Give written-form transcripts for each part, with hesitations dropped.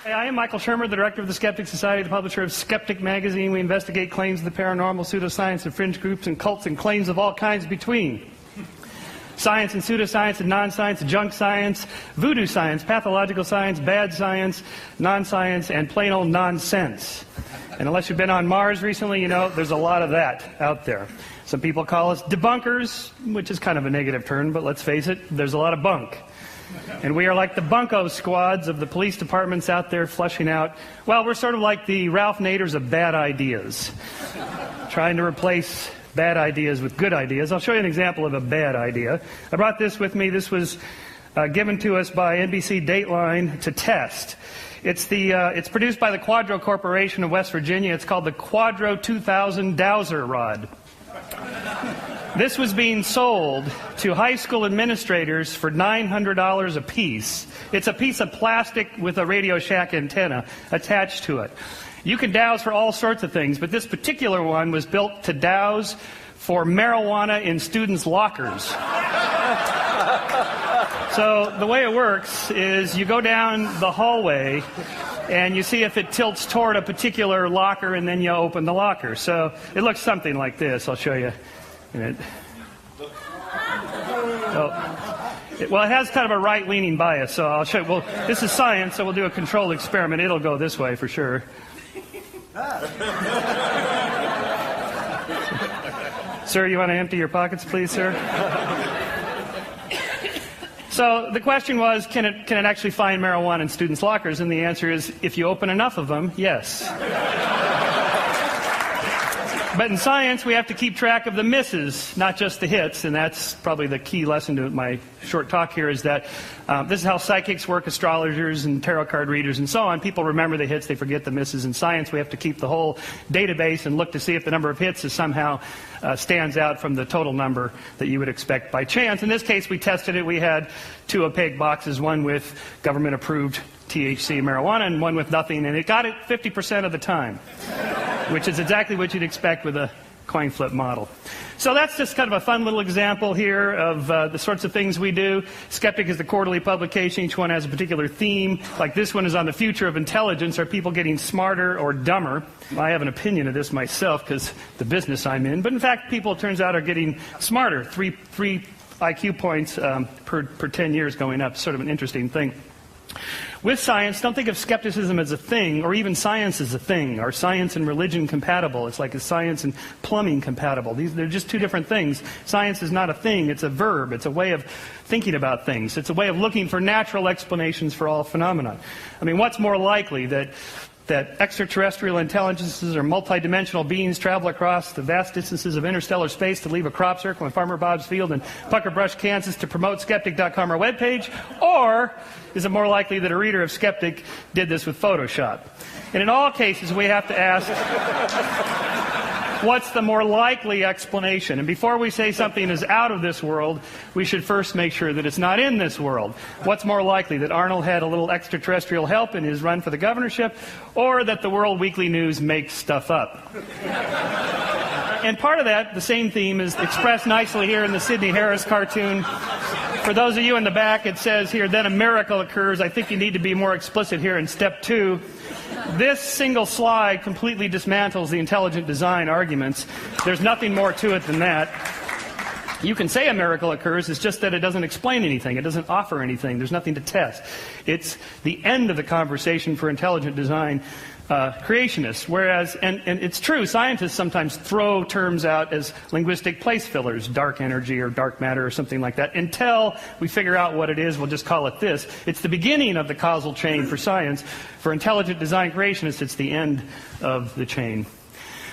Hey, I am Michael Shermer, the director of the Skeptics Society, the publisher of Skeptic magazine. We investigate claims of the paranormal, pseudoscience, and fringe groups and cults, and claims of all kinds between. Science and pseudoscience and non-science, junk science, voodoo science, pathological science, bad science, non-science, and plain old nonsense. And unless you've been on Mars recently, you know there's a lot of that out there. Some people call us debunkers, which is kind of a negative term, but let's face it, there's a lot of bunk. And we are like the bunko squads of the police departments out there flushing out. Well, we're sort of like the Ralph Naders of bad ideas, trying to replace bad ideas with good ideas. I'll show you an example of a bad idea. I brought this with me. This was given to us by NBC Dateline to test. It's produced by the Quadro Corporation of West Virginia. It's called the Quadro 2000 Dowser Rod. This was being sold to high school administrators for $900 a piece. It's a piece of plastic with a Radio Shack antenna attached to it. You can douse for all sorts of things, but this particular one was built to douse for marijuana in students' lockers. So the way it works is you go down the hallway and you see if it tilts toward a particular locker, and then you open the locker. So it looks something like this. I'll show you. Well, it has kind of a right-leaning bias, so I'll show you. Well, this is science, so we'll do a controlled experiment. It'll go this way for sure. Sir, you want to empty your pockets, please, sir? So the question was, can it actually find marijuana in students' lockers? And the answer is, if you open enough of them, yes. But in science, we have to keep track of the misses, not just the hits, and that's probably the key lesson to my short talk here, is that this is how psychics work, astrologers and tarot card readers and so on. People remember the hits, they forget the misses. In science, we have to keep the whole database and look to see if the number of hits is somehow stands out from the total number that you would expect by chance. In this case, we tested it. We had two opaque boxes, one with government-approved THC marijuana and one with nothing, and it got it 50% of the time, which is exactly what you'd expect with a coin flip model. So that's just kind of a fun little example here of the sorts of things we do. Skeptic is the quarterly publication. Each one has a particular theme. Like this one is on the future of intelligence. Are people getting smarter or dumber? I have an opinion of this myself because the business I'm in. But in fact, people, it turns out, are getting smarter. Three IQ points per 10 years going up. Sort of an interesting thing. With science, don't think of skepticism as a thing, or even science as a thing. Are science and religion compatible? It's like, is science and plumbing compatible? They're just two different things. Science is not a thing, it's a verb. It's a way of thinking about things. It's a way of looking for natural explanations for all phenomena. I mean, what's more likely, that extraterrestrial intelligences or multidimensional beings travel across the vast distances of interstellar space to leave a crop circle in Farmer Bob's field in Pucker Brush, Kansas to promote Skeptic.com, our webpage? Or is it more likely that a reader of Skeptic did this with Photoshop? And in all cases, we have to ask, what's the more likely explanation? And before we say something is out of this world, we should first make sure that it's not in this world. What's more likely, that Arnold had a little extraterrestrial help in his run for the governorship, or that the World Weekly News makes stuff up? And part of that, the same theme, is expressed nicely here in the Sidney Harris cartoon. For those of you in the back, it says here, then a miracle occurs. I think you need to be more explicit here in step 2. This single slide completely dismantles the intelligent design arguments. There's nothing more to it than that. You can say a miracle occurs, it's just that it doesn't explain anything. It doesn't offer anything. There's nothing to test. It's the end of the conversation for intelligent design creationists. Whereas, and it's true, scientists sometimes throw terms out as linguistic place fillers, dark energy or dark matter or something like that. Until we figure out what it is, we'll just call it this. It's the beginning of the causal chain for science. For intelligent design creationists, it's the end of the chain.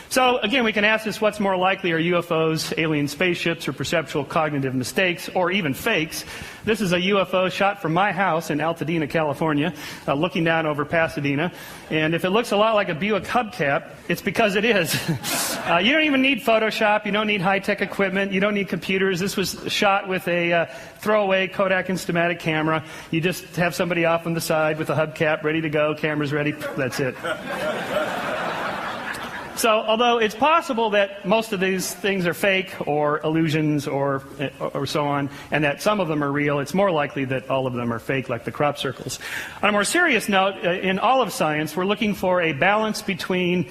So, again, we can ask this, what's more likely, are UFOs, alien spaceships, or perceptual cognitive mistakes, or even fakes? This is a UFO shot from my house in Altadena, California, looking down over Pasadena. And if it looks a lot like a Buick hubcap, it's because it is. You don't even need Photoshop. You don't need high-tech equipment. You don't need computers. This was shot with a throwaway Kodak Instamatic camera. You just have somebody off on the side with a hubcap ready to go, cameras ready. That's it. So, although it's possible that most of these things are fake or illusions or so on, and that some of them are real, it's more likely that all of them are fake, like the crop circles. On a more serious note, in all of science, we're looking for a balance between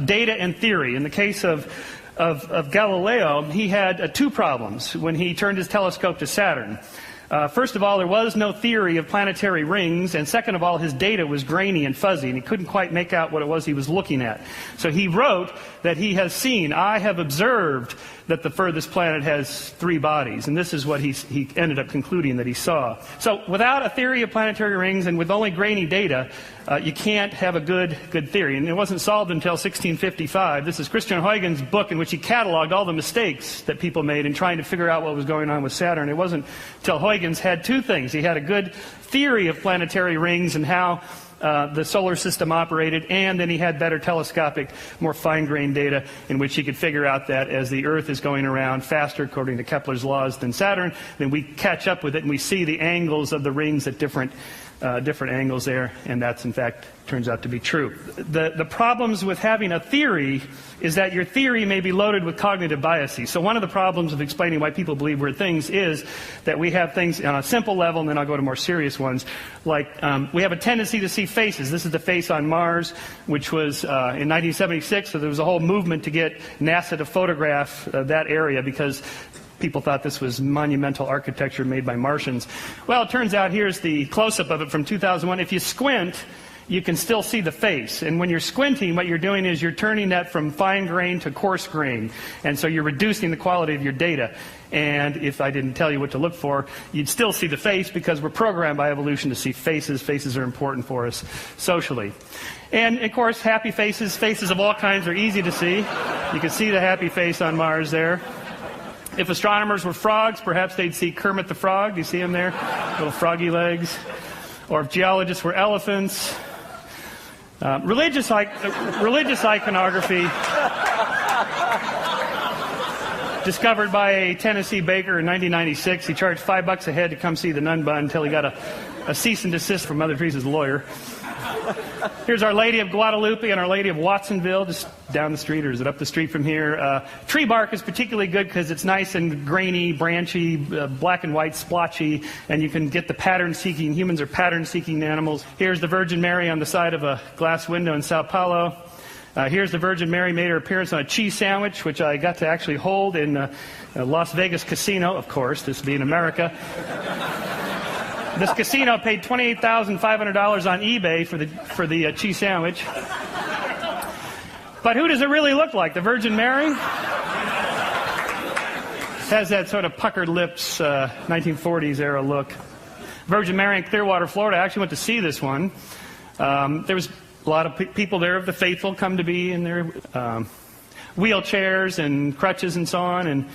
data and theory. In the case of Galileo, he had two problems when he turned his telescope to Saturn. First of all, there was no theory of planetary rings, and second of all, his data was grainy and fuzzy, and he couldn't quite make out what it was he was looking at. So he wrote that he has seen, I have observed that the furthest planet has 3 bodies, and this is what he ended up concluding that he saw. So without a theory of planetary rings and with only grainy data, you can't have a good theory. And it wasn't solved until 1655. This is Christian Huygens' book in which he cataloged all the mistakes that people made in trying to figure out what was going on with Saturn. It wasn't until Huygens had 2 things. He had a good theory of planetary rings and how the solar system operated, and then he had better telescopic, more fine-grained data in which he could figure out that as the Earth is going around faster, according to Kepler's laws, than Saturn, then we catch up with it and we see the angles of the rings at different angles there, and that's in fact turns out to be true. The problems with having a theory is that your theory may be loaded with cognitive biases. So one of the problems of explaining why people believe weird things is that we have things on a simple level, and then I'll go to more serious ones, like we have a tendency to see faces. This is the face on Mars, which was in 1976, so there was a whole movement to get NASA to photograph that area because people thought this was monumental architecture made by Martians. Well, it turns out here's the close-up of it from 2001. If you squint, you can still see the face. And when you're squinting, what you're doing is you're turning that from fine grain to coarse grain. And so you're reducing the quality of your data. And if I didn't tell you what to look for, you'd still see the face because we're programmed by evolution to see faces. Faces are important for us socially. And, of course, happy faces, faces of all kinds are easy to see. You can see the happy face on Mars there. If astronomers were frogs, perhaps they'd see Kermit the Frog. Do you see him there? Little froggy legs. Or if geologists were elephants. Religious iconography discovered by a Tennessee baker in 1996. He charged $5 a head to come see the nun bun until he got a cease and desist from Mother Teresa's lawyer. Here's Our Lady of Guadalupe and Our Lady of Watsonville, just down the street, or is it up the street from here? Tree bark is particularly good because it's nice and grainy, branchy, black and white, splotchy, and you can get the pattern-seeking. Humans are pattern-seeking animals. Here's the Virgin Mary on the side of a glass window in Sao Paulo. Here's the Virgin Mary made her appearance on a cheese sandwich, which I got to actually hold in a Las Vegas casino, of course, this being America. This casino paid $28,500 on eBay for the cheese sandwich. But who does it really look like? The Virgin Mary? Has that sort of puckered lips, 1940s era look. Virgin Mary in Clearwater, Florida. I actually went to see this one. There was a lot of people there of the faithful come to be in their wheelchairs and crutches and so on. And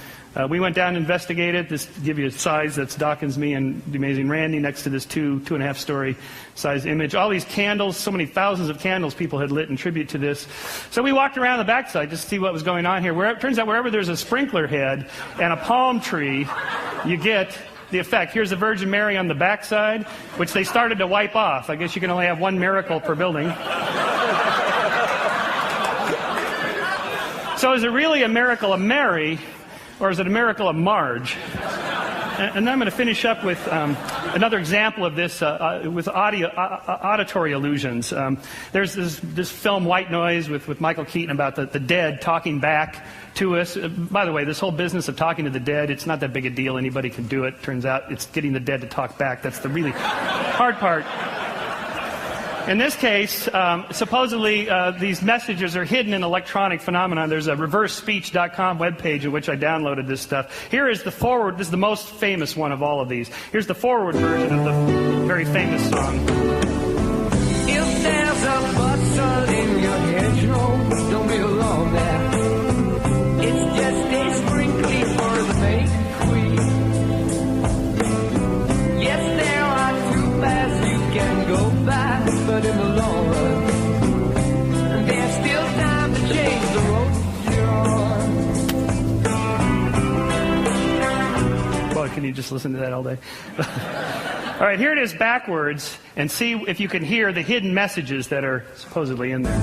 we went down and investigated. This to give you a size, that's Dawkins, me, and the amazing Randy next to this 2.5 story size image. All these candles, so many thousands of candles people had lit in tribute to this. So we walked around the backside just to see what was going on here. It turns out wherever there's a sprinkler head and a palm tree, you get the effect. Here's the Virgin Mary on the backside, which they started to wipe off. I guess you can only have one miracle per building. So is it really a miracle of Mary, or is it a miracle of Marge? And then I'm going to finish up with another example of this with auditory illusions. There's this film White Noise with Michael Keaton about the dead talking back to us. By the way, this whole business of talking to the dead, it's not that big a deal. Anybody can do it. Turns out it's getting the dead to talk back. That's the really hard part. In this case, supposedly these messages are hidden in electronic phenomena. There's a reversespeech.com webpage in which I downloaded this stuff. Here is the forward. This is the most famous one of all of these. Here's the forward version of the very famous song. If there's a bustle in your hedgerow, don't be alone there. It's just a sprinkling for the maiden queen. Yes, there are 2 paths you can go by. But in the long run, there's still time to change the road you're on. Boy, can you just listen to that all day? All right, here it is backwards, and see if you can hear the hidden messages that are supposedly in there.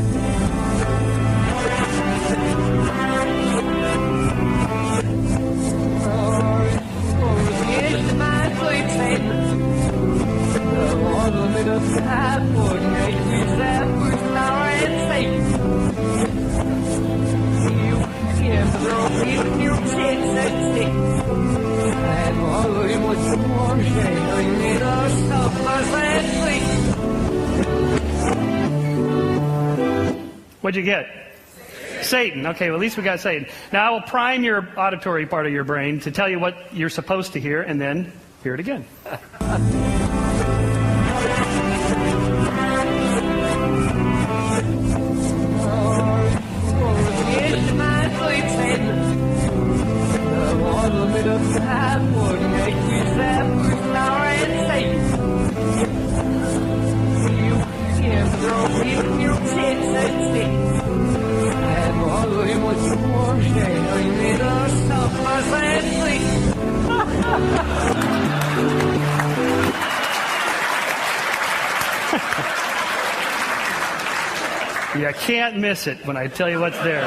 What'd you get? Satan. Okay, well, at least we got Satan. Now I will prime your auditory part of your brain to tell you what you're supposed to hear, and then hear it again. You can't miss it when I tell you what's there.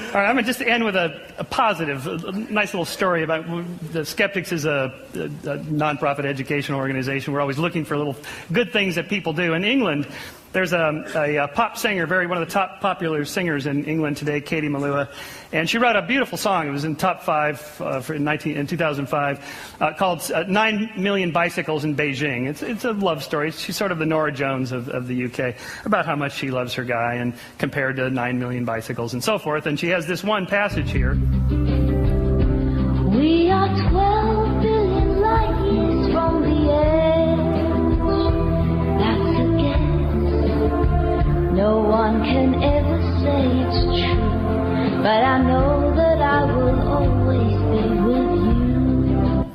All right, I'm going to just end with a positive, a nice little story about the Skeptics is a nonprofit educational organization. We're always looking for little good things that people do. In England, there's a pop singer, one of the top popular singers in England today, Katie Melua, and she wrote a beautiful song. It was in top 5 in 2005, called 9 Million Bicycles in Beijing. It's a love story. She's sort of the Norah Jones of the UK, about how much she loves her guy and compared to 9 million bicycles and so forth. And she has this one passage here. We are 12 billion light years from the edge. That's a guess. No one can ever say it's true, but I know that I will always be with you.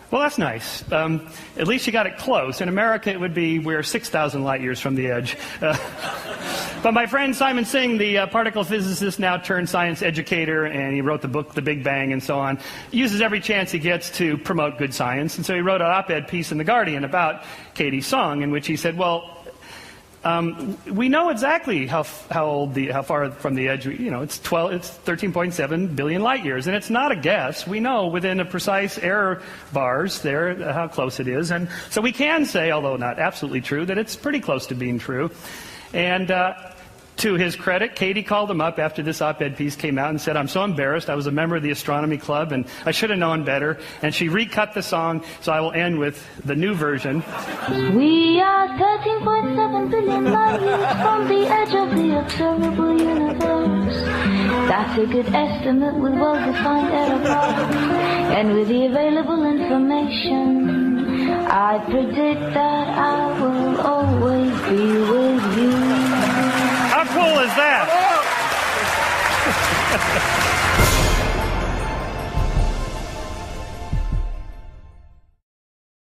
Well, that's nice. At least you got it close. In America, it would be we're 6,000 light years from the edge. But my friend Simon Singh, the particle physicist, now turned science educator, and he wrote the book The Big Bang and so on, uses every chance he gets to promote good science. And so he wrote an op-ed piece in The Guardian about Katie's song, in which he said, well, we know exactly how far from the edge. It's 13.7 billion light years, and it's not a guess. We know within a precise error bars there how close it is, and so we can say, although not absolutely true, that it's pretty close to being true. And to his credit, Katie called him up after this op-ed piece came out and said, I'm so embarrassed. I was a member of the astronomy club, and I should have known better. And she recut the song, so I will end with the new version. We are 13.7 billion light years from the edge of the observable universe. That's a good estimate with well-defined error bars. And with the available information, I predict that I will always be with you. How cool is that?